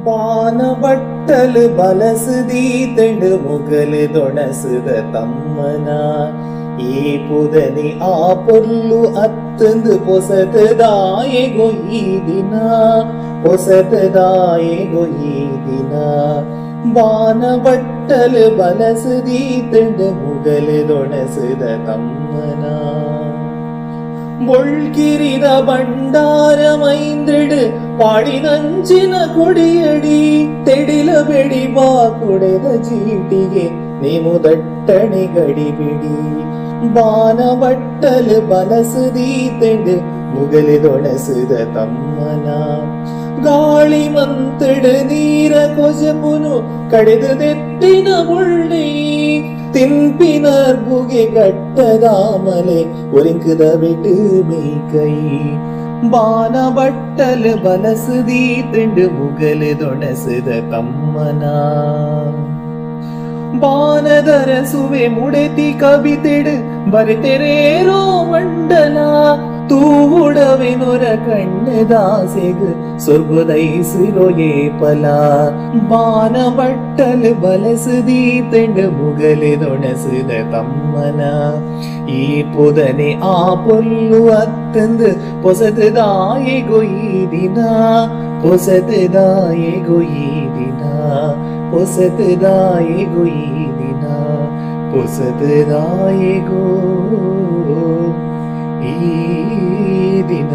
ಬಾನ ಬಟ್ಟಲು ಬಲಸದೀತಂಡು ಮುಗಲು ದೊಣಸುದ ತಮ್ಮನ ಈ ಪುದನಿ ಆ ಪೊಲ್ಲು ಅತ್ತಂದು ಪೊಸತದಾಯೆಗೊ ಈ ದಿನ ಪೊಸತದಾಯೆಗೊ ಈ ದಿನ ಬಾನ ಬಟ್ಟಲು ಬಲಸದೀತಂಡು ಮುಗಲು ದೊಣಸುದ ತಮ್ಮನ ಬೊಳ್ಕಿರಿದ ಬಂಡಾರ ಮೈಂದ್ರಿಡು ಪಾಡಿನಂಚಿನ ಕೊಡಿಯಡಿ ತೆಡಿಲ ಬೆಡಿ ಬಾ ಕುಡೆದ ಚೀಟಿಗೆ ನೀವು ದಟ್ಟಣೆ ಗಡಿಬಿಡಿ ಬಾನ ಬಟ್ಟಲು ಬಲಸದೀತೆಂಡು ಮುಗಲಿದೊಣಸುದ ತಮ್ಮನ ಗಾಳಿ ಮಂತಡು ನೀರ ಕೊಜಪುನು ಕಡೆದೆತ್ತಿನ ಮುಳ್ಳಿ ತಿಂಪಿನರ್ಬುಗೆ ಗಟ್ಟದಾಮಲೆ ಒಲಿಂಕದ ಬಿಟ್ಟು ಮೇಕೈ ಬಾನ ಬಟ್ಟಲು ಬಲಸದೀತಂಡು ಮುಗಲು ದೊಣಸುದ ತಮ್ಮನ ಬಾನದರ ಸುವೆ ಮುಡೆತಿ ಕವಿತೆಡು ಬರೆತೆರೇರೋ ಮಂಡಲ ತೂವುಡವೆ ನೊರ ಕಣ್ಣದಾಸೆಗು ಸೊರ್ಗುದೈಸಿರೋ ಏಪಲ ಬಾನ ಬಟ್ಟಲು ಬಲಸದೀತಂಡು ಮುಗಲು ದೊಣಸುದ ತಮ್ಮನ ಈ ಪೊದನೆ ಆ ಪೊಲ್ಲು ಅತ್ತಂದು ಪೊಸತದಾಯೆಗೊ ಈ ದಿನ ಪೊಸತದಾಯೆಗೊ ಈ ದಿನ ಪೊಸತದಾಯೆಗೊ ಈ ದಿನ ಪೊಸತದಾಯೆಗೊ ಈ ದಿನ.